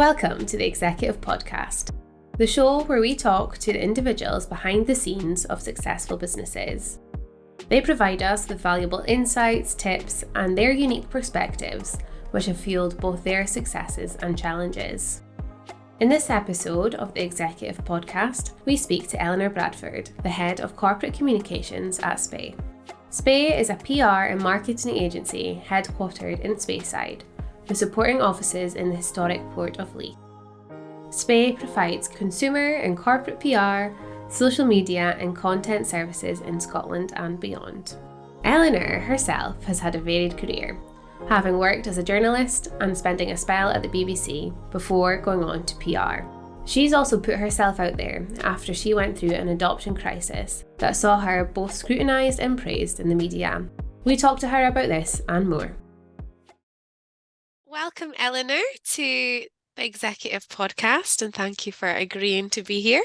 Welcome to the Executive Podcast, the show where we talk to the individuals behind the scenes of successful businesses. They provide us with valuable insights, tips, and their unique perspectives, which have fueled both their successes and challenges. In this episode of the Executive Podcast, we speak to Eleanor Bradford, the Head of Corporate Communications at Spey. Spey is a PR and marketing agency headquartered in Speyside, with supporting offices in the historic Port of Leith. Spey provides consumer and corporate PR, social media and content services in Scotland and beyond. Eleanor herself has had a varied career, having worked as a journalist and spending a spell at the BBC before going on to PR. She's also put herself out there after she went through an adoption crisis that saw her both scrutinised and praised in the media. We talked to her about this and more. Welcome, Eleanor, to the Executive Podcast, and thank you for agreeing to be here.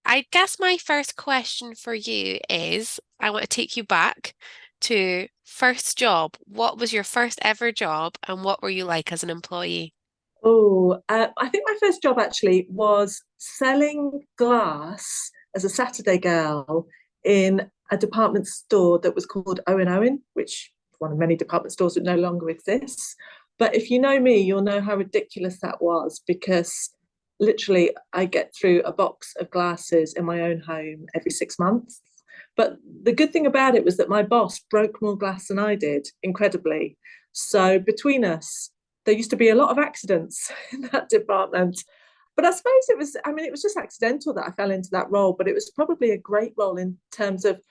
I guess my first question for you is, I want to take you back to first job. What was your first ever job and what were you like as an employee? I think my first job actually was selling glass as a Saturday girl in a department store that was called Owen Owen, which is one of many department stores that no longer exists. But if you know me, you'll know how ridiculous that was, because literally I get through a box of glasses in my own home every 6 months. But the good thing about it was that my boss broke more glass than I did, incredibly. So between us, there used to be a lot of accidents in that department. But I suppose it was just accidental that I fell into that role, but it was probably a great role in terms of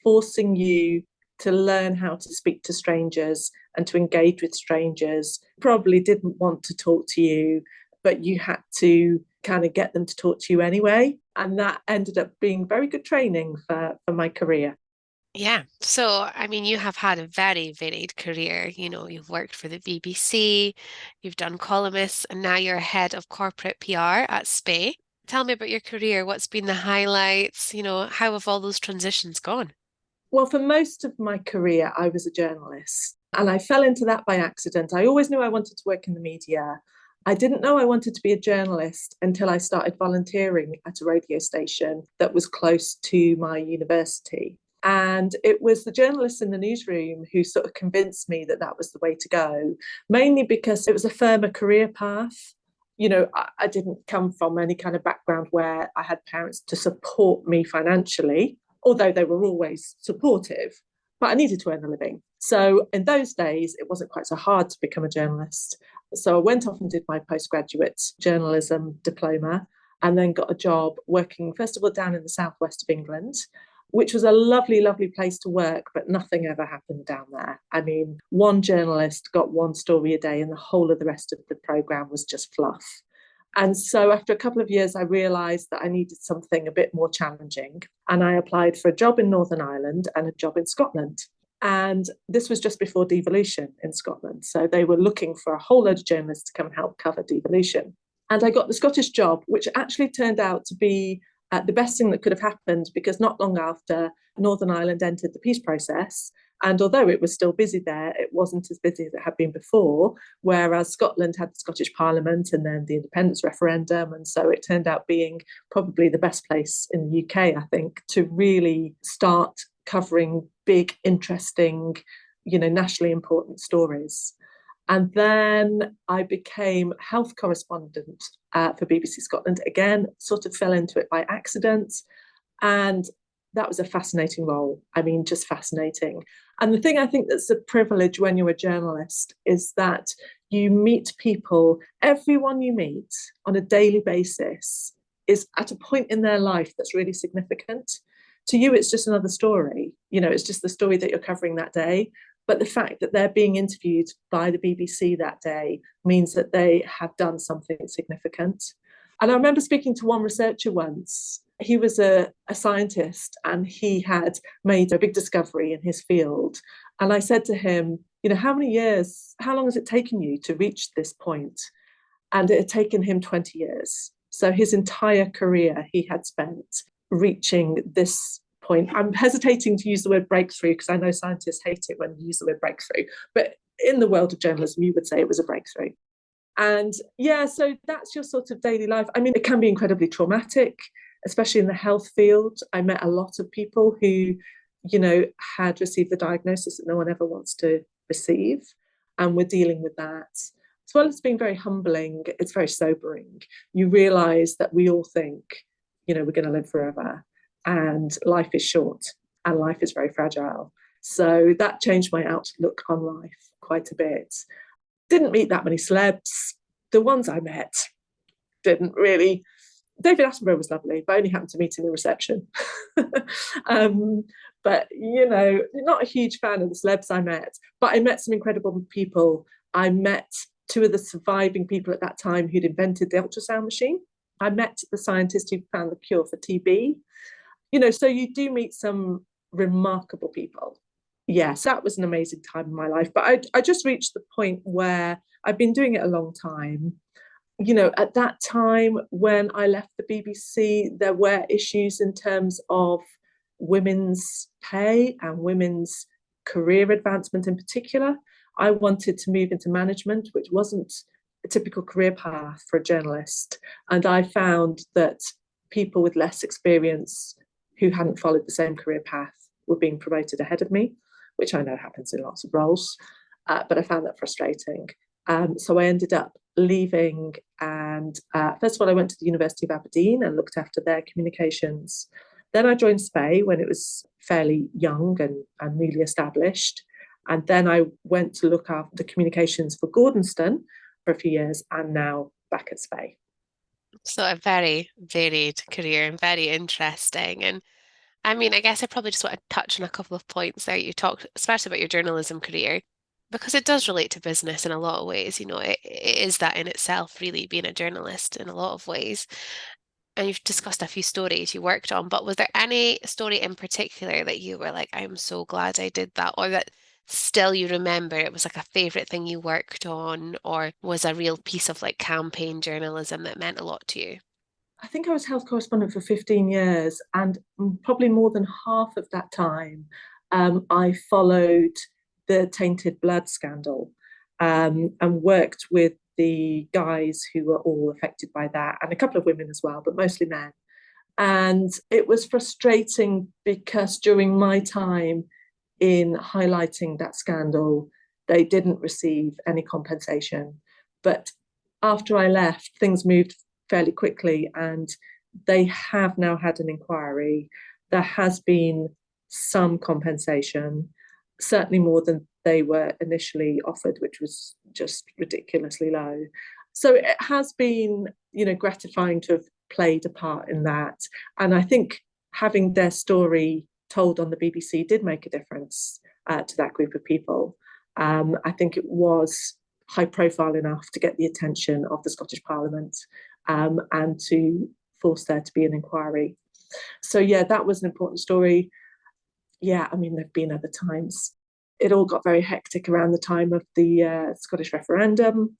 forcing you to learn how to speak to strangers and to engage with strangers. Probably didn't want to talk to you, but you had to kind of get them to talk to you anyway. And that ended up being very good training for my career. Yeah, so you have had a very varied career. You've worked for the BBC, you've done columnists, and now you're head of corporate PR at Spey. Tell me about your career. What's been the highlights? How have all those transitions gone? Well, for most of my career, I was a journalist, and I fell into that by accident. I always knew I wanted to work in the media. I didn't know I wanted to be a journalist until I started volunteering at a radio station that was close to my university. And it was the journalists in the newsroom who sort of convinced me that that was the way to go, mainly because it was a firmer career path. I didn't come from any kind of background where I had parents to support me financially, although they were always supportive, but I needed to earn a living. So in those days, it wasn't quite so hard to become a journalist. So I went off and did my postgraduate journalism diploma and then got a job working, first of all, down in the southwest of England, which was a lovely, lovely place to work, but nothing ever happened down there. One journalist got one story a day and the whole of the rest of the programme was just fluff. And so after a couple of years, I realised that I needed something a bit more challenging. And I applied for a job in Northern Ireland and a job in Scotland. And this was just before devolution in Scotland. So they were looking for a whole load of journalists to come and help cover devolution. And I got the Scottish job, which actually turned out to be the best thing that could have happened, because not long after, Northern Ireland entered the peace process. And although it was still busy there, it wasn't as busy as it had been before, whereas Scotland had the Scottish Parliament and then the independence referendum. And so it turned out being probably the best place in the UK, I think, to really start covering big, interesting, nationally important stories. And then I became health correspondent for BBC Scotland. Again, sort of fell into it by accident. And that was a fascinating role. Just fascinating. And the thing I think that's a privilege when you're a journalist is that you meet people. Everyone you meet on a daily basis is at a point in their life that's really significant. To you, it's just another story. It's just the story that you're covering that day. But the fact that they're being interviewed by the BBC that day means that they have done something significant. And I remember speaking to one researcher once. He was a scientist and he had made a big discovery in his field. And I said to him, how long has it taken you to reach this point? And it had taken him 20 years. So his entire career he had spent reaching this point. I'm hesitating to use the word breakthrough because I know scientists hate it when you use the word breakthrough. But in the world of journalism, you would say it was a breakthrough. And yeah, so that's your sort of daily life. I mean, it can be incredibly traumatic, especially in the health field. I met a lot of people who, had received the diagnosis that no one ever wants to receive, and we're dealing with that. As well as being very humbling, it's very sobering. You realize that we all think, we're going to live forever, and life is short, and life is very fragile. So that changed my outlook on life quite a bit. Didn't meet that many celebs. The ones I met didn't really. David Attenborough was lovely, but I only happened to meet him in reception. But, not a huge fan of the celebs I met, but I met some incredible people. I met two of the surviving people at that time who'd invented the ultrasound machine. I met the scientist who found the cure for TB. So you do meet some remarkable people. Yes, that was an amazing time in my life. But I just reached the point where I've been doing it a long time. At that time when I left the BBC, there were issues in terms of women's pay and women's career advancement in particular. I wanted to move into management, which wasn't a typical career path for a journalist. And I found that people with less experience who hadn't followed the same career path were being promoted ahead of me, which I know happens in lots of roles. But I found that frustrating. So I ended up leaving, and first of all I went to the University of Aberdeen and looked after their communications. Then I joined Spey when it was fairly young and newly established, and then I went to look after the communications for Gordonstoun for a few years, and now back at Spey. So a very varied career and very interesting. And I mean, I guess I probably just want to touch on a couple of points there. You talked especially about your journalism career, because it does relate to business in a lot of ways. It is that in itself, really, being a journalist in a lot of ways. And you've discussed a few stories you worked on, but was there any story in particular that you were like, I'm so glad I did that, or that still you remember it was like a favorite thing you worked on, or was a real piece of like campaign journalism that meant a lot to you? I think I was health correspondent for 15 years, and probably more than half of that time, I followed the tainted blood scandal, and worked with the guys who were all affected by that, and a couple of women as well, but mostly men. And it was frustrating because during my time in highlighting that scandal, they didn't receive any compensation. But after I left, things moved fairly quickly, and they have now had an inquiry. There has been some compensation, certainly more than they were initially offered, which was just ridiculously low. So it has been, gratifying to have played a part in that. And I think having their story told on the BBC did make a difference to that group of people. I think it was high profile enough to get the attention of the Scottish Parliament, and to force there to be an inquiry. So yeah, that was an important story. Yeah, I mean, there've been other times. It all got very hectic around the time of the Scottish referendum.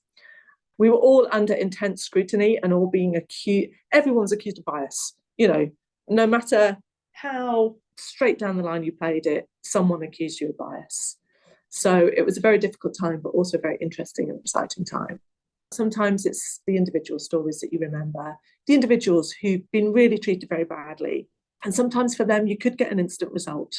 We were all under intense scrutiny and all being accused. Everyone's accused of bias. No matter how straight down the line you played it, someone accused you of bias. So it was a very difficult time, but also a very interesting and exciting time. Sometimes it's the individual stories that you remember, the individuals who've been really treated very badly. And sometimes for them, you could get an instant result.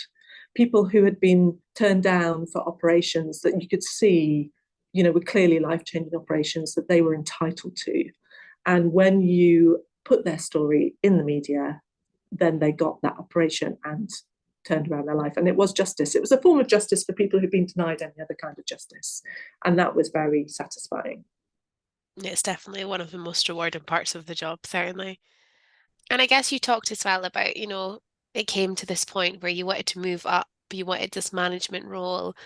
People who had been turned down for operations that you could see, were clearly life-changing operations that they were entitled to. And when you put their story in the media, then they got that operation and turned around their life. And it was justice. It was a form of justice for people who'd been denied any other kind of justice. And that was very satisfying. It's definitely one of the most rewarding parts of the job, certainly. And I guess you talked as well about, it came to this point where you wanted to move up, you wanted this management role,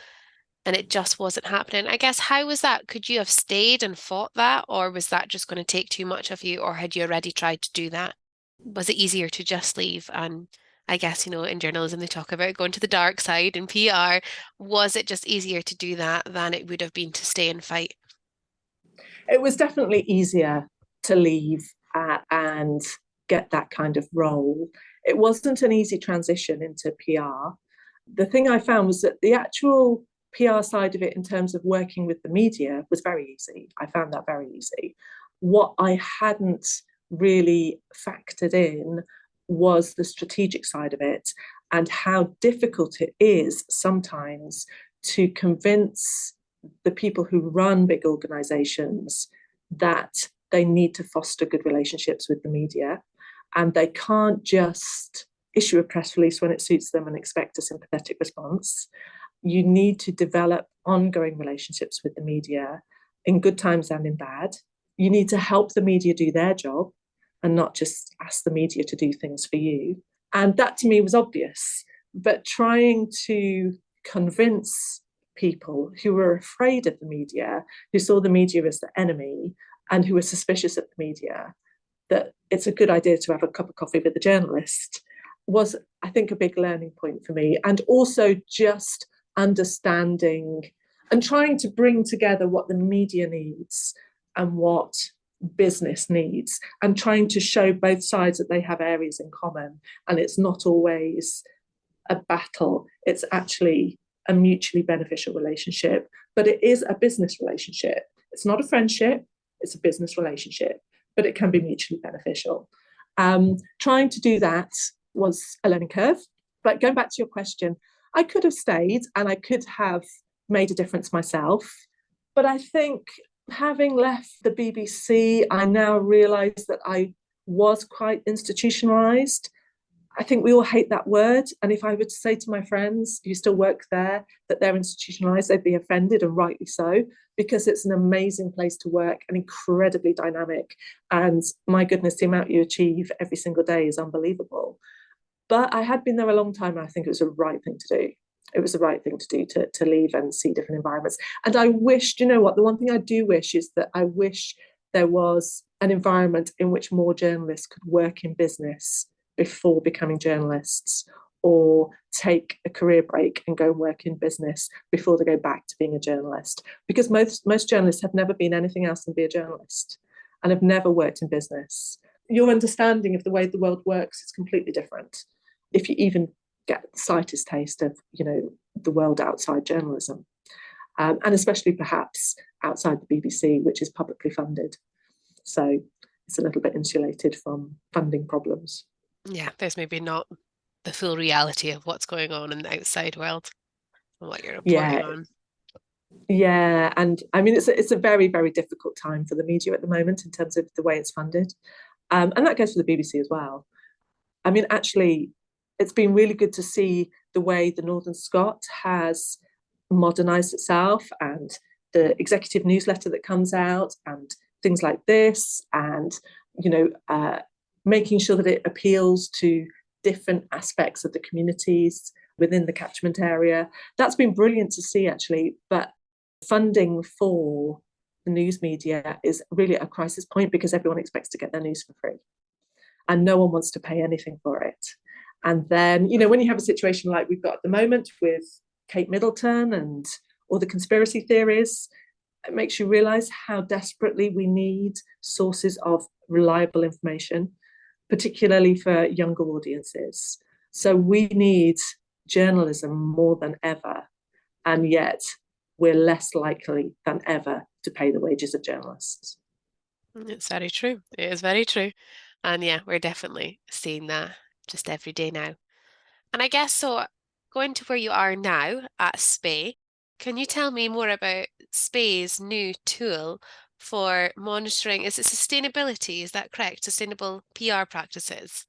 and it just wasn't happening. I guess, how was that? Could you have stayed and fought that, or was that just going to take too much of you, or had you already tried to do that? Was it easier to just leave? And I guess, in journalism, they talk about going to the dark side in PR. Was it just easier to do that than it would have been to stay and fight? It was definitely easier to leave and get that kind of role. It wasn't an easy transition into PR. The thing I found was that the actual PR side of it in terms of working with the media was very easy. I found that very easy. What I hadn't really factored in was the strategic side of it and how difficult it is sometimes to convince the people who run big organizations that they need to foster good relationships with the media, and they can't just issue a press release when it suits them and expect a sympathetic response. You need to develop ongoing relationships with the media in good times and in bad. You need to help the media do their job and not just ask the media to do things for you. And that to me was obvious. But trying to convince people who were afraid of the media, who saw the media as the enemy, and who were suspicious of the media, that it's a good idea to have a cup of coffee with a journalist was, I think, a big learning point for me. And also just understanding and trying to bring together what the media needs and what business needs, and trying to show both sides that they have areas in common. And it's not always a battle, it's actually a mutually beneficial relationship, but it is a business relationship. It's not a friendship, it's a business relationship, but it can be mutually beneficial. Trying to do that was a learning curve. But going back to your question, I could have stayed and I could have made a difference myself. But I think having left the BBC, I now realise that I was quite institutionalised. I think we all hate that word. And if I were to say to my friends who still work there that they're institutionalised, they'd be offended, and rightly so, because it's an amazing place to work and incredibly dynamic. And my goodness, the amount you achieve every single day is unbelievable. But I had been there a long time, and I think it was the right thing to do. It was the right thing to do, to leave and see different environments. And I wished, you know what, the one thing I do wish is that I wish there was an environment in which more journalists could work in business before becoming journalists, or take a career break and go and work in business before they go back to being a journalist. Because most journalists have never been anything else than be a journalist and have never worked in business. Your understanding of the way the world works is completely different if you even get the slightest taste of, you know, the world outside journalism, and especially perhaps outside the BBC, which is publicly funded. So it's a little bit insulated from funding problems. Yeah, there's maybe not the full reality of what's going on in the outside world and what you're reporting on. Yeah, and I mean, it's a very, very difficult time for the media at the moment in terms of the way it's funded. And that goes for the BBC as well. I mean, actually, it's been really good to see the way the Northern Scot has modernised itself, and the executive newsletter that comes out and things like this, and, you know, making sure that it appeals to different aspects of the communities within the catchment area. That's been brilliant to see, actually. But funding for the news media is really at a crisis point, because everyone expects to get their news for free and no one wants to pay anything for it. And then, you know, when you have a situation like we've got at the moment with Kate Middleton and all the conspiracy theories, it makes you realise how desperately we need sources of reliable information, particularly for younger audiences. So we need journalism more than ever, and yet we're less likely than ever to pay the wages of journalists. It's very true. It is very true. And yeah, we're definitely seeing that just every day now. And I guess so, going to where you are now at Spey, can you tell me more about Spey's new tool for monitoring, is it sustainability, is that correct? Sustainable PR practices?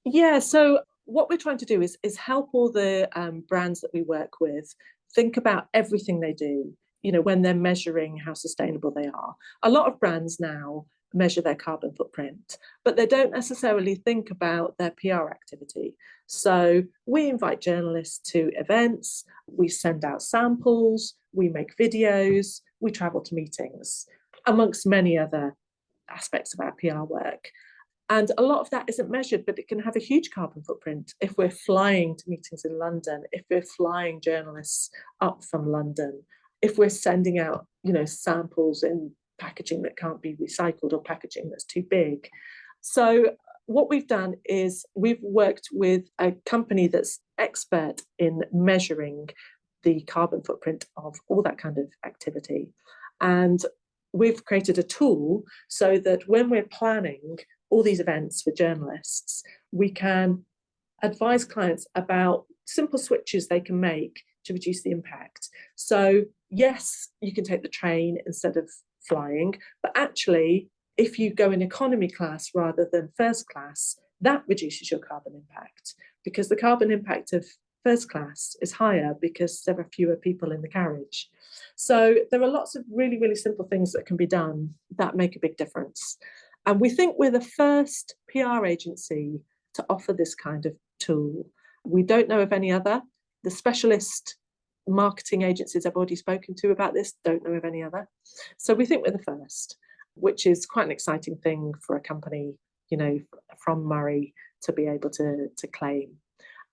Yeah, so what we're trying to do is help all the brands that we work with think about everything they do, you know, when they're measuring how sustainable they are. A lot of brands now measure their carbon footprint, but they don't necessarily think about their PR activity. So we invite journalists to events, we send out samples, we make videos, we travel to meetings, amongst many other aspects of our PR work. And a lot of that isn't measured, but it can have a huge carbon footprint if we're flying to meetings in London, if we're flying journalists up from London, if we're sending out, you know, samples in packaging that can't be recycled or packaging that's too big. So what we've done is we've worked with a company that's expert in measuring the carbon footprint of all that kind of activity. And we've created a tool so that when we're planning all these events for journalists, we can advise clients about simple switches they can make to reduce the impact. So yes, you can take the train instead of flying, but actually, if you go in economy class rather than first class, that reduces your carbon impact, because the carbon impact of first class is higher because there are fewer people in the carriage. So there are lots of really, really simple things that can be done that make a big difference. And we think we're the first PR agency to offer this kind of tool. We don't know of any other. The specialist marketing agencies I've already spoken to about this don't know of any other. So we think we're the first, which is quite an exciting thing for a company, from Murray to be able to claim.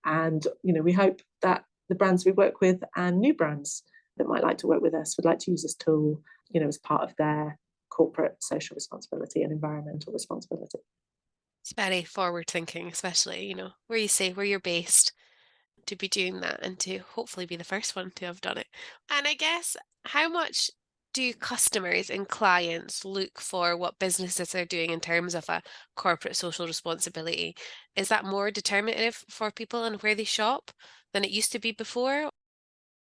And, we hope that the brands we work with and new brands that might like to work with us would like to use this tool, as part of their corporate social responsibility and environmental responsibility. It's very forward thinking, especially, where you're based, to be doing that and to hopefully be the first one to have done it. And I guess, how much do customers and clients look for what businesses are doing in terms of a corporate social responsibility? Is that more determinative for people and where they shop than it used to be before?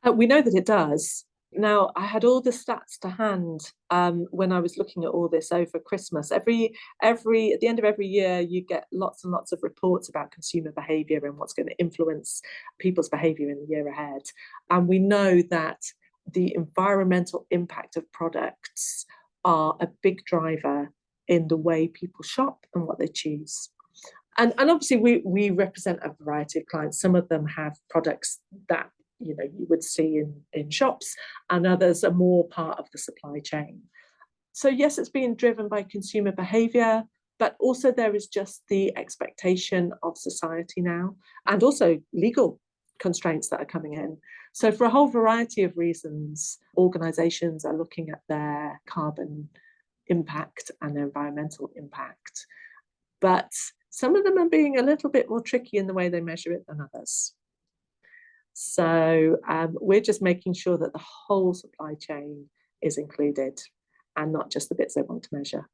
We know that it does. Now, I had all the stats to hand when I was looking at all this over Christmas. At the end of every year, you get lots and lots of reports about consumer behaviour and what's going to influence people's behaviour in the year ahead. And we know that the environmental impact of products are a big driver in the way people shop and what they choose. And obviously, we represent a variety of clients. Some of them have products that you would see in shops, and others are more part of the supply chain. So yes, it's being driven by consumer behaviour, but also there is just the expectation of society now, and also legal constraints that are coming in. So for a whole variety of reasons, organisations are looking at their carbon impact and their environmental impact. But some of them are being a little bit more tricky in the way they measure it than others. So we're just making sure that the whole supply chain is included and not just the bits they want to measure.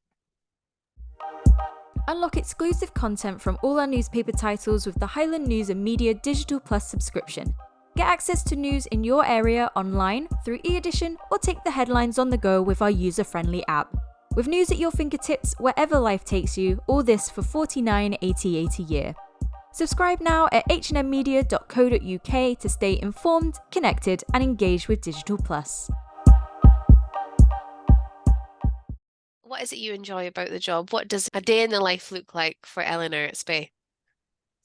Unlock exclusive content from all our newspaper titles with the Highland News and Media Digital Plus subscription. Get access to news in your area online through e-edition, or take the headlines on the go with our user-friendly app. With news at your fingertips wherever life takes you, all this for $49.88 a year. Subscribe now at hnmmedia.co.uk to stay informed, connected and engaged with Digital Plus. What is it you enjoy about the job? What does a day in the life look like for Eleanor at Spey?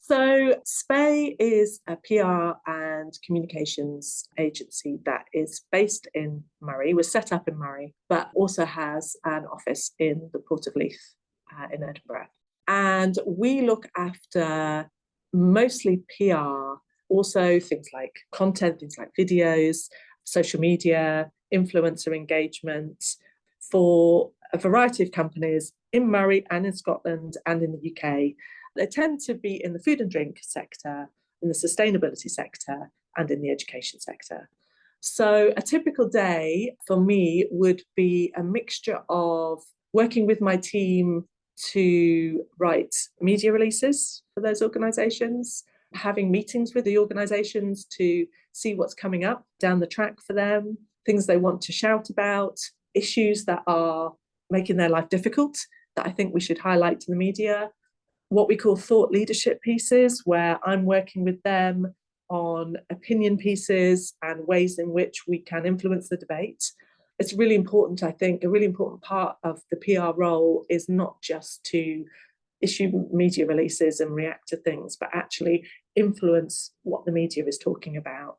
So Spey is a PR and communications agency that is based in Murray, was set up in Murray, but also has an office in the Port of Leith in Edinburgh. And we look after mostly PR, also things like content, things like videos, social media, influencer engagement for a variety of companies in Murray and in Scotland and in the UK. They tend to be in the food and drink sector, in the sustainability sector, and in the education sector. So a typical day for me would be a mixture of working with my team to write media releases for those organisations, having meetings with the organisations to see what's coming up down the track for them, things they want to shout about, issues that are making their life difficult that I think we should highlight to the media, what we call thought leadership pieces, where I'm working with them on opinion pieces and ways in which we can influence the debate. It's really important, I think, a really important part of the PR role is not just to issue media releases and react to things, but actually influence what the media is talking about.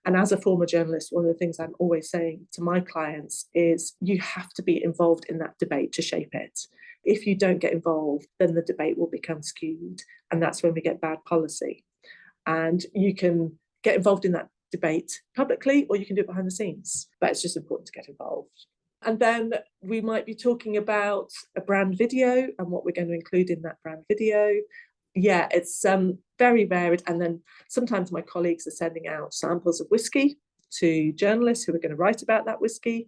And as a former journalist, one of the things I'm always saying to my clients is you have to be involved in that debate to shape it. If you don't get involved, then the debate will become skewed. And that's when we get bad policy. And you can get involved in that debate publicly, or you can do it behind the scenes. But it's just important to get involved. And then we might be talking about a brand video and what we're going to include in that brand video. Yeah, it's very varied. And then sometimes my colleagues are sending out samples of whiskey to journalists who are going to write about that whiskey,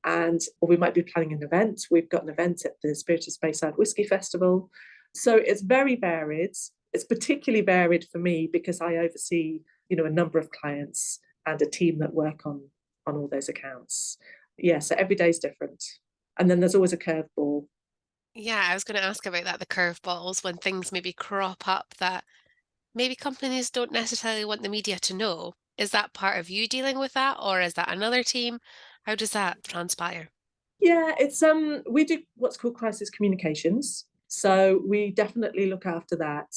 or we might be planning an event. We've got an event at the Spirited Speyside Whiskey Festival. So it's very varied. It's particularly varied for me because I oversee, a number of clients and a team that work on all those accounts. Yeah, so every day is different. And then there's always a curveball. Yeah, I was going to ask about that, the curveballs, when things maybe crop up that maybe companies don't necessarily want the media to know. Is that part of you dealing with that, or is that another team? How does that transpire? Yeah, it's we do what's called crisis communications. So we definitely look after that.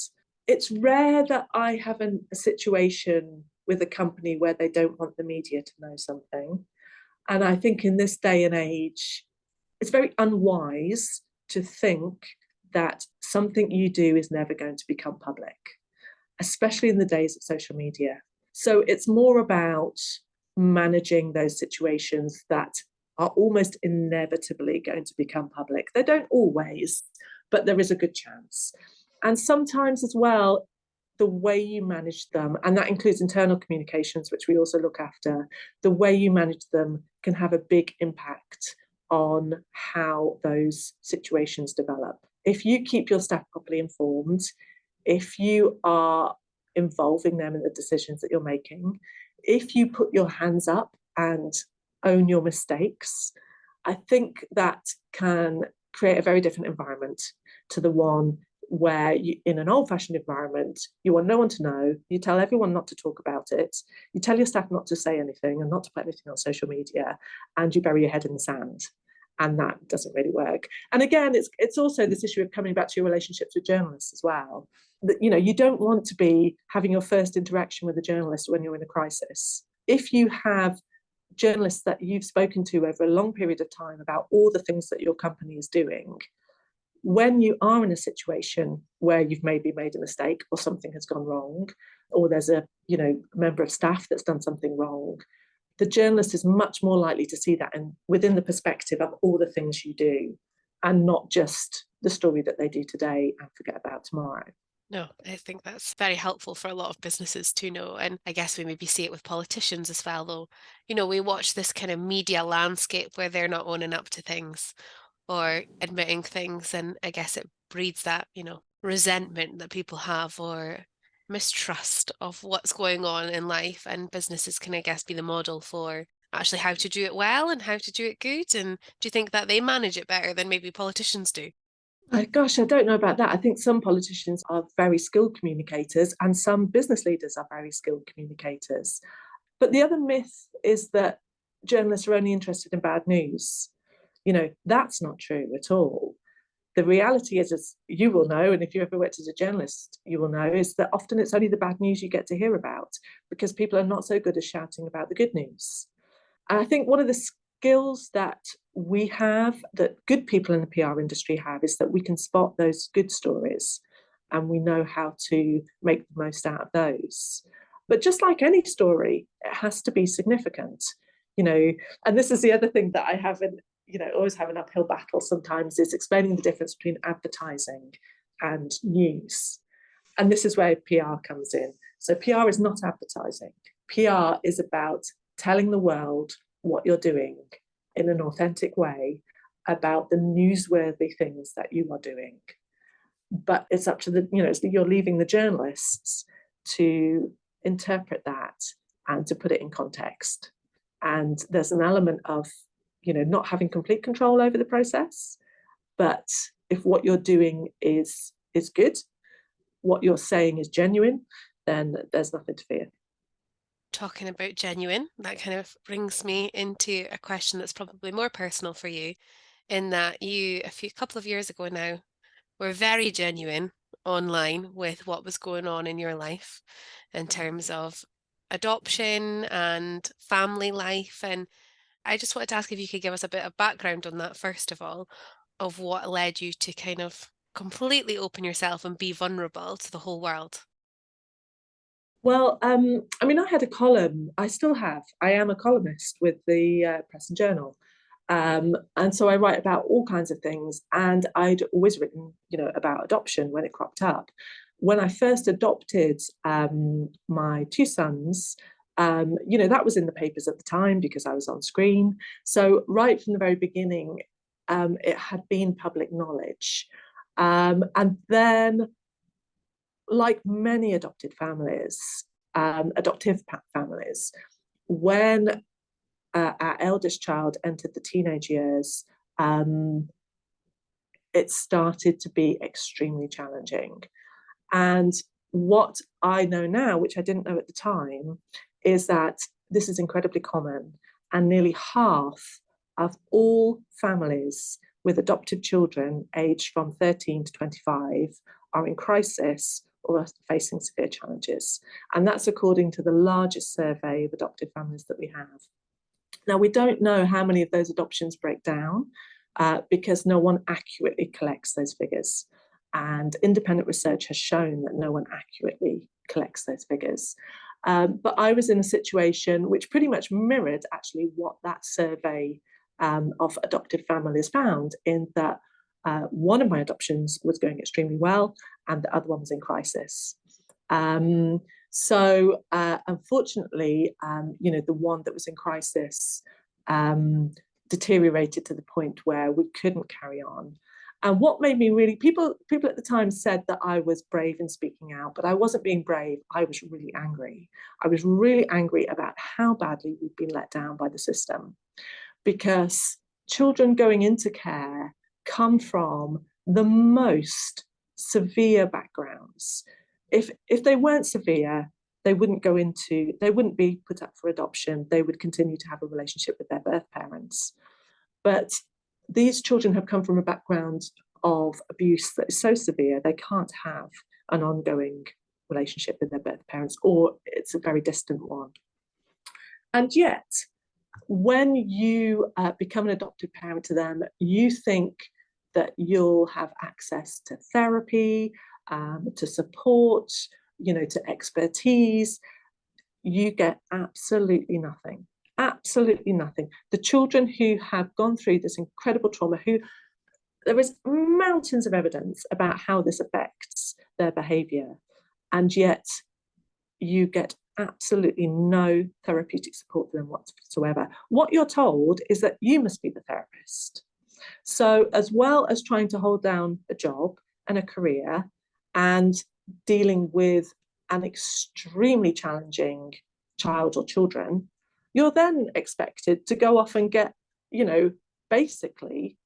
It's rare that I have a situation with a company where they don't want the media to know something. And I think in this day and age, it's very unwise to think that something you do is never going to become public, especially in the days of social media. So it's more about managing those situations that are almost inevitably going to become public. They don't always, but there is a good chance. And sometimes as well, the way you manage them, and that includes internal communications, which we also look after, the way you manage them can have a big impact on how those situations develop. If you keep your staff properly informed, if you are involving them in the decisions that you're making, if you put your hands up and own your mistakes, I think that can create a very different environment to the one where in an old-fashioned environment, you want no one to know, you tell everyone not to talk about it, you tell your staff not to say anything and not to put anything on social media, and you bury your head in the sand. And that doesn't really work. And again, it's also this issue of coming back to your relationships with journalists as well. That, you don't want to be having your first interaction with a journalist when you're in a crisis. If you have journalists that you've spoken to over a long period of time about all the things that your company is doing, when you are in a situation where you've maybe made a mistake or something has gone wrong, or there's a member of staff that's done something wrong, the journalist is much more likely to see that and within the perspective of all the things you do, and not just the story that they do today and forget about tomorrow. No, I think that's very helpful for a lot of businesses to know. And I guess we maybe see it with politicians as well, though. We watch this kind of media landscape where they're not owning up to things or admitting things. And I guess it breeds that, resentment that people have or mistrust of what's going on in life. And businesses can, I guess, be the model for actually how to do it well and how to do it good. And do you think that they manage it better than maybe politicians do? Gosh, I don't know about that. I think some politicians are very skilled communicators and some business leaders are very skilled communicators. But the other myth is that journalists are only interested in bad news. That's not true at all. The reality is, as you will know, and if you ever worked as a journalist, you will know, is that often it's only the bad news you get to hear about because people are not so good at shouting about the good news. And I think one of the skills that we have, that good people in the PR industry have, is that we can spot those good stories and we know how to make the most out of those. But just like any story, it has to be significant, and this is the other thing that I haven't, always have an uphill battle sometimes, is explaining the difference between advertising and news. And this is where PR comes in. So PR is not advertising. PR is about telling the world what you're doing in an authentic way about the newsworthy things that you are doing. But it's up to you're leaving the journalists to interpret that and to put it in context. And there's an element of, not having complete control over the process. But if what you're doing is good, what you're saying is genuine, then there's nothing to fear. Talking about genuine, that kind of brings me into a question that's probably more personal for you, in that you, couple of years ago now, were very genuine online with what was going on in your life in terms of adoption and family life. And I just wanted to ask if you could give us a bit of background on that, first of all, of what led you to kind of completely open yourself and be vulnerable to the whole world. Well, I had a column. I still have. I am a columnist with the Press and Journal. And so I write about all kinds of things. And I'd always written, about adoption when it cropped up. When I first adopted my two sons, That was in the papers at the time because I was on screen. So right from the very beginning, it had been public knowledge. And then, like many adoptive families, when our eldest child entered the teenage years, it started to be extremely challenging. And what I know now, which I didn't know at the time, is that this is incredibly common, and nearly half of all families with adoptive children aged from 13 to 25 are in crisis or are facing severe challenges. And that's according to the largest survey of adoptive families that we have. Now, we don't know how many of those adoptions break down because no one accurately collects those figures. And independent research has shown that no one accurately collects those figures. But I was in a situation which pretty much mirrored actually what that survey of adoptive families found, in that one of my adoptions was going extremely well and the other one was in crisis. So unfortunately, the one that was in crisis deteriorated to the point where we couldn't carry on. And what made me really, people at the time said that I was brave in speaking out, but I wasn't being brave. I was really angry. I was really angry about how badly we'd been let down by the system, because children going into care come from the most severe backgrounds. If they weren't severe, they wouldn't be put up for adoption. They would continue to have a relationship with their birth parents. But these children have come from a background of abuse that is so severe they can't have an ongoing relationship with their birth parents, or it's a very distant one. And yet, when you become an adoptive parent to them, you think that you'll have access to therapy, to support, to expertise. You get absolutely nothing. Absolutely nothing. The children who have gone through this incredible trauma, there is mountains of evidence about how this affects their behaviour, and yet you get absolutely no therapeutic support for them whatsoever. What you're told is that you must be the therapist. So as well as trying to hold down a job and a career and dealing with an extremely challenging child or children, you're then expected to go off and get, basically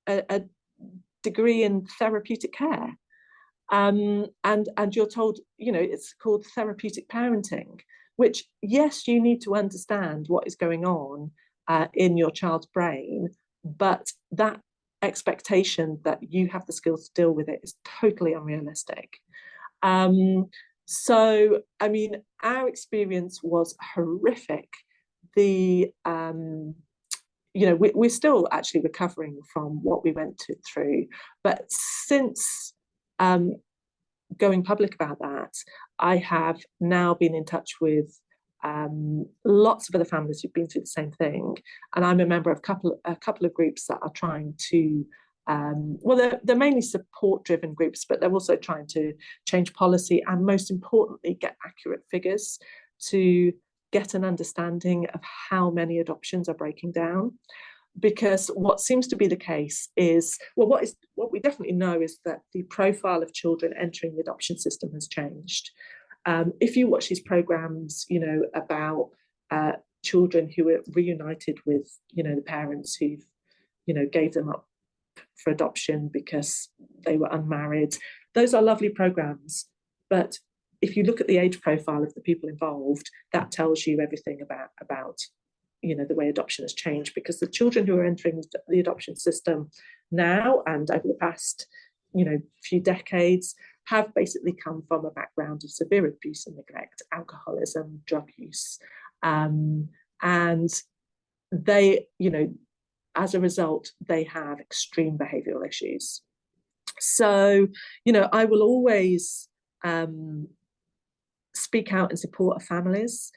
a degree in therapeutic care. And you're told, it's called therapeutic parenting, which, yes, you need to understand what is going on in your child's brain, but that expectation that you have the skills to deal with it is totally unrealistic. So, our experience was horrific. We're still actually recovering from what we went through, but since going public about that, I have now been in touch with lots of other families who've been through the same thing, and I'm a member of a couple of groups that are trying to they're mainly support-driven groups, but they're also trying to change policy and, most importantly, get accurate figures to get an understanding of how many adoptions are breaking down. Because what seems to be the case is, what we definitely know is that the profile of children entering the adoption system has changed. If you watch these programs, about children who are reunited with, the parents who, gave them up for adoption because they were unmarried, those are lovely programs. But if you look at the age profile of the people involved, that tells you everything about the way adoption has changed, because the children who are entering the adoption system now and over the past, few decades have basically come from a background of severe abuse and neglect, alcoholism, drug use. And they, as a result, they have extreme behavioural issues. So, I will always speak out in support of families.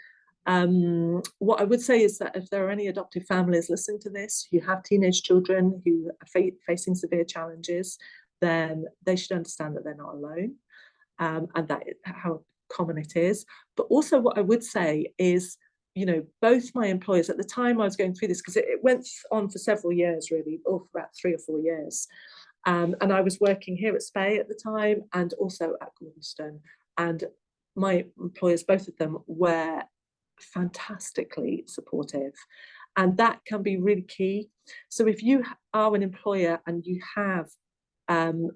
What I would say is that if there are any adoptive families listening to this who have teenage children who are facing severe challenges, then they should understand that they're not alone, and that how common it is. But also what I would say is, both my employers at the time I was going through this, because it went on for several years, really, or for about 3 or 4 years. And I was working here at Spey at the time and also at Gordonstone. And my employers, both of them, were fantastically supportive. And that can be really key. So if you are an employer and you have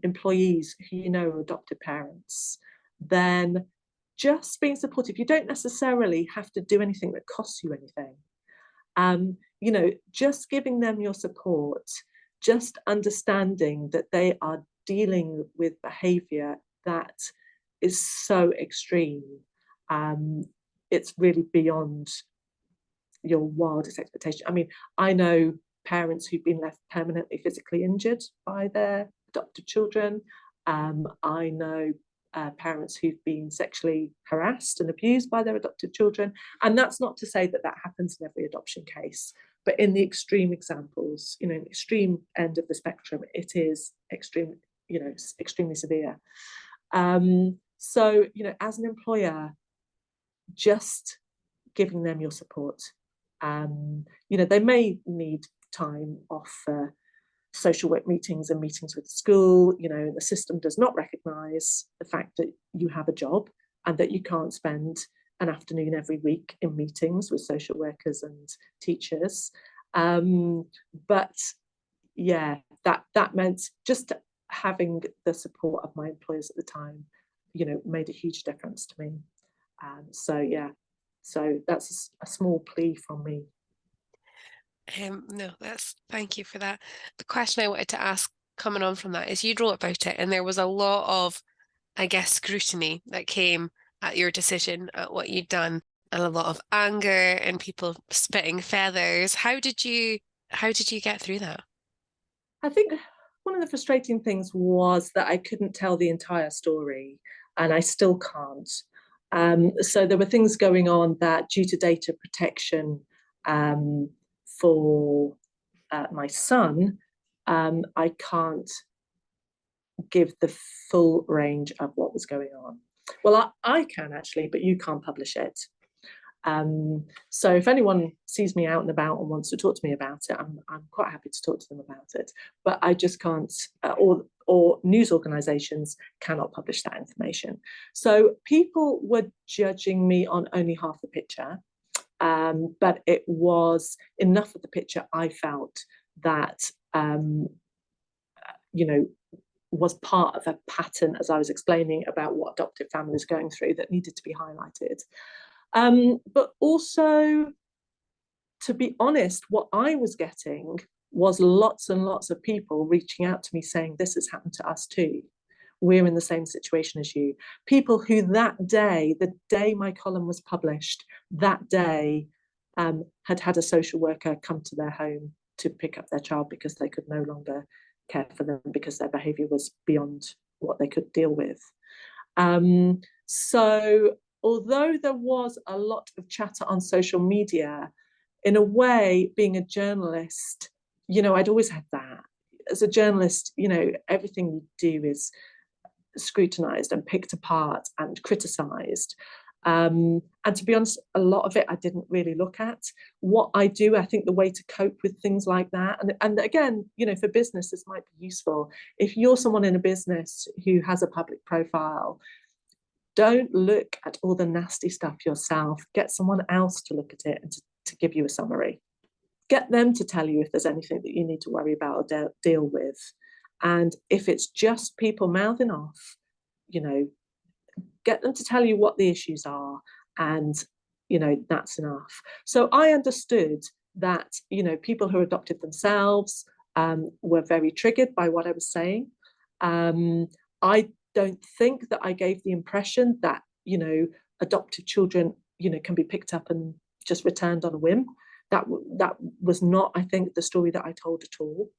employees who are adopted parents, then just being supportive. You don't necessarily have to do anything that costs you anything. Just giving them your support, just understanding that they are dealing with behaviour that is so extreme. It's really beyond your wildest expectation. I mean, I know parents who've been left permanently physically injured by their adopted children. I know parents who've been sexually harassed and abused by their adopted children. And that's not to say that that happens in every adoption case, but in the extreme examples, the extreme end of the spectrum, it is extremely severe. So, as an employer, just giving them your support. They may need time off for social work meetings and meetings with the school. The system does not recognise the fact that you have a job and that you can't spend an afternoon every week in meetings with social workers and teachers. But yeah, that meant just having the support of my employers at the time, made a huge difference to me. So that's a small plea from me. No, thank you for that. The question I wanted to ask coming on from that is, you wrote about it and there was a lot of, I guess, scrutiny that came at your decision, at what you'd done, and a lot of anger and people spitting feathers. How did you get through that? I think one of the frustrating things was that I couldn't tell the entire story, and I still can't. So there were things going on that, due to data protection for my son, I can't give the full range of what was going on. Well, I can actually, but you can't publish it. So if anyone sees me out and about and wants to talk to me about it, I'm quite happy to talk to them about it. But I just can't, or news organisations cannot publish that information. So people were judging me on only half the picture, but it was enough of the picture, I felt, that was part of a pattern, as I was explaining, about what adoptive families are going through, that needed to be highlighted. But also, to be honest, what I was getting was lots and lots of people reaching out to me saying, this has happened to us too. We're in the same situation as you. People who that day, the day my column was published, that day had a social worker come to their home to pick up their child because they could no longer care for them because their behaviour was beyond what they could deal with. So although there was a lot of chatter on social media, in a way, being a journalist, I'd always had that. As a journalist, everything you do is scrutinised and picked apart and criticised. And to be honest, a lot of it I didn't really look at. What I do, I think the way to cope with things like that, and again, for business, this might be useful. If you're someone in a business who has a public profile, don't look at all the nasty stuff yourself. Get someone else to look at it and to give you a summary. Get them to tell you if there's anything that you need to worry about or deal with. And if it's just people mouthing off, get them to tell you what the issues are, and that's enough. So I understood that people who adopted themselves were very triggered by what I was saying. I don't think that I gave the impression that adopted children can be picked up and just returned on a whim. That was not, I think, the story that I told at all.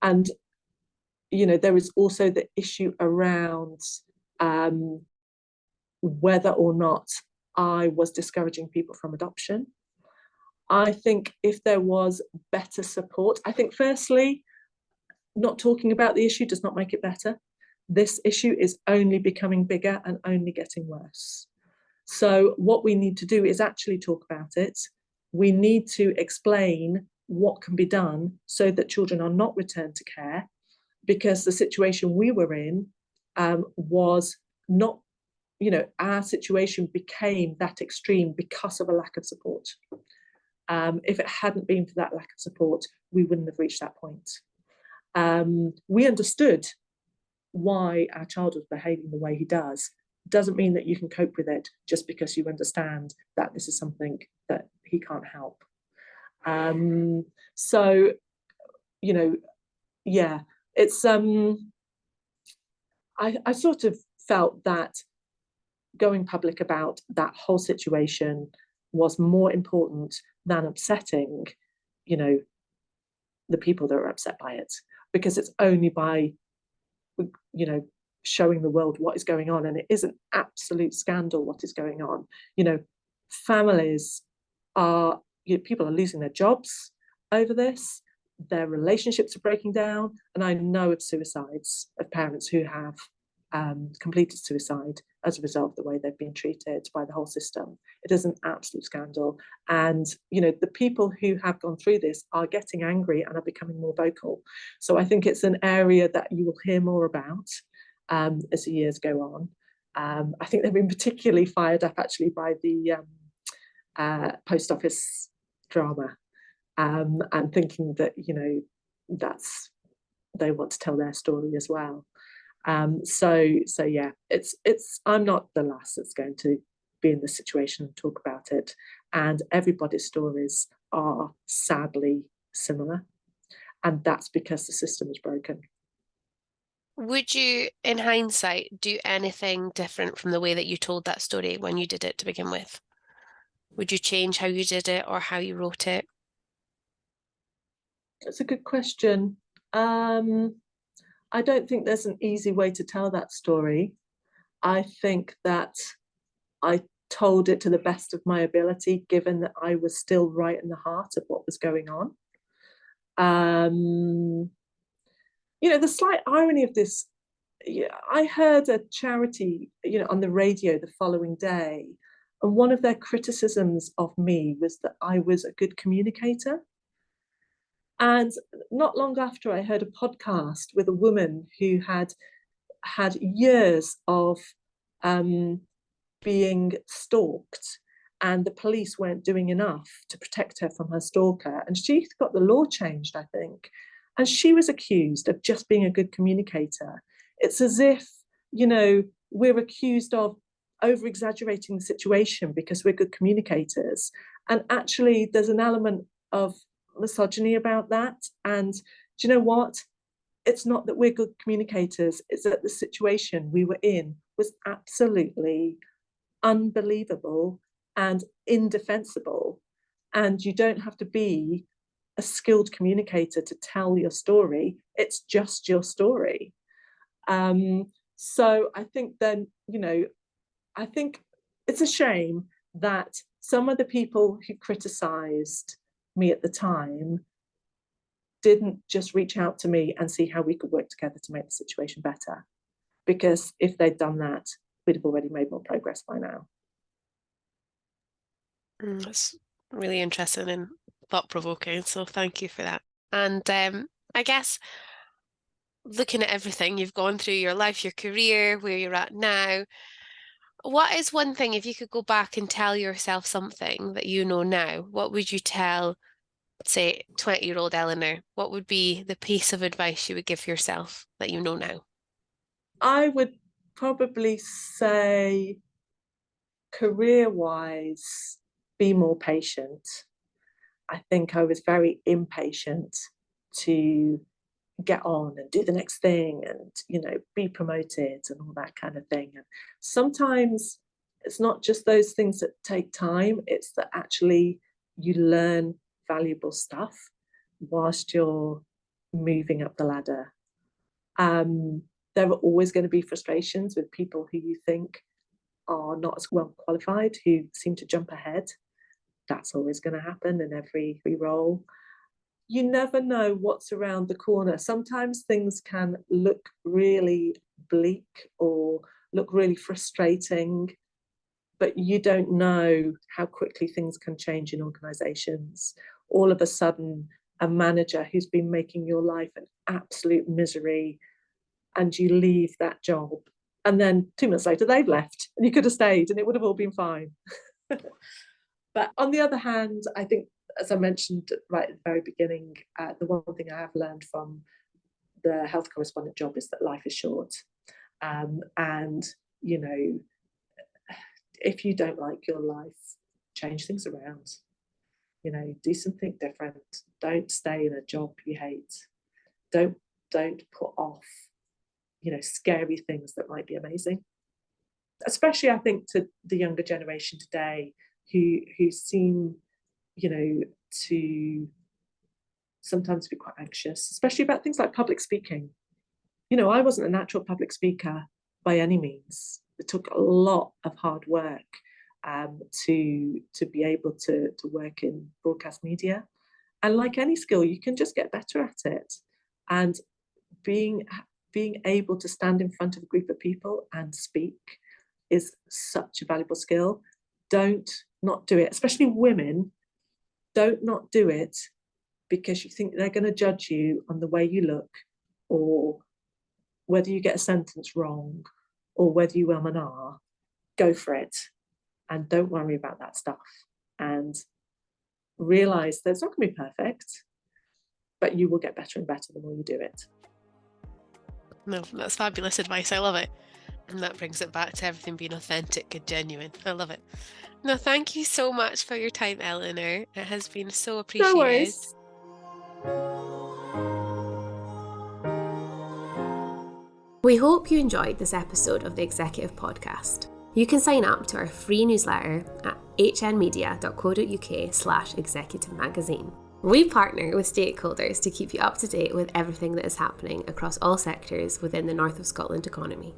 And there is also the issue around whether or not I was discouraging people from adoption. I think if there was better support, I think firstly, not talking about the issue does not make it better. this issue is only becoming bigger and only getting worse. So what we need to do is actually talk about it. We need to explain what can be done so that children are not returned to care, because the situation we were in was not, our situation became that extreme because of a lack of support. If it hadn't been for that lack of support, we wouldn't have reached that point. We understood why our child was behaving the way he does. Doesn't mean that you can cope with it just because you understand that this is something that he can't help. So, yeah, it's I sort of felt that going public about that whole situation was more important than upsetting, the people that are upset by it, because it's only by, showing the world what is going on, and it is an absolute scandal what is going on. Families are, people are losing their jobs over this, their relationships are breaking down, and I know of suicides of parents who have completed suicide as a result of the way they've been treated by the whole system. It is an absolute scandal, and the people who have gone through this are getting angry and are becoming more vocal. So I think it's an area that you will hear more about as the years go on. I think they've been particularly fired up actually by the post office drama, and thinking that that's, they want to tell their story as well. So yeah, it's I'm not the last that's going to be in this situation and talk about it, and everybody's stories are sadly similar, and that's because the system is broken. Would you, in hindsight, do anything different from the way that you told that story when you did it to begin with? Would you change how you did it or how you wrote it? That's a good question. I don't think there's an easy way to tell that story. I think that I told it to the best of my ability, given that I was still right in the heart of what was going on. The slight irony of this, I heard a charity, on the radio the following day, and one of their criticisms of me was that I was a good communicator. And not long after, I heard a podcast with a woman who had had years of being stalked, and the police weren't doing enough to protect her from her stalker. And she got the law changed, I think. And she was accused of just being a good communicator. It's as if, we're accused of over-exaggerating the situation because we're good communicators. And actually, there's an element of misogyny about that. And do you know what? It's not that we're good communicators, it's that the situation we were in was absolutely unbelievable and indefensible. And you don't have to be a skilled communicator to tell your story. It's just your story. So I think then, I think it's a shame that some of the people who criticised me at the time didn't just reach out to me and see how we could work together to make the situation better. Because if they'd done that, we'd have already made more progress by now. That's really interesting and thought-provoking, so thank you for that. And I guess looking at everything you've gone through, your life, your career, where you're at now, what is one thing, if you could go back and tell yourself something that you know now, what would you tell, say, 20-year-old Eleanor? What would be the piece of advice you would give yourself that you know now? I would probably say, career-wise, be more patient. I think I was very impatient to get on and do the next thing and, be promoted and all that kind of thing. And sometimes it's not just those things that take time, it's that actually you learn valuable stuff whilst you're moving up the ladder. There are always going to be frustrations with people who you think are not as well qualified, who seem to jump ahead. That's always going to happen in every role. you never know what's around the corner. Sometimes things can look really bleak or look really frustrating, but you don't know how quickly things can change in organisations. All of a sudden, a manager who's been making your life an absolute misery, and you leave that job, and then 2 months later they've left, and you could have stayed and it would have all been fine. But on the other hand, I think, as I mentioned right at the very beginning, the one thing I have learned from the health correspondent job is that life is short. And, you know, if you don't like your life, change things around. You know, do something different. Don't stay in a job you hate. Don't put off, you know, scary things that might be amazing. Especially, I think, to the younger generation today, who seem, you know, to sometimes be quite anxious, especially about things like public speaking. You know, I wasn't a natural public speaker by any means. It took a lot of hard work to be able to work in broadcast media. And like any skill, you can just get better at it. And being able to stand in front of a group of people and speak is such a valuable skill. Don't not do it, especially women. Don't not do it because you think they're going to judge you on the way you look, or whether you get a sentence wrong, or whether you and ah. Go for it, and don't worry about that stuff. And realise that it's not going to be perfect, but you will get better and better the more you do it. No, that's fabulous advice. I love it. And that brings it back to everything being authentic and genuine. I love it. No, thank you so much for your time, Eleanor. It has been so appreciated. No worries. We hope you enjoyed this episode of the Executive Podcast. You can sign up to our free newsletter at hnmedia.co.uk/executive magazine. We partner with stakeholders to keep you up to date with everything that is happening across all sectors within the North of Scotland economy.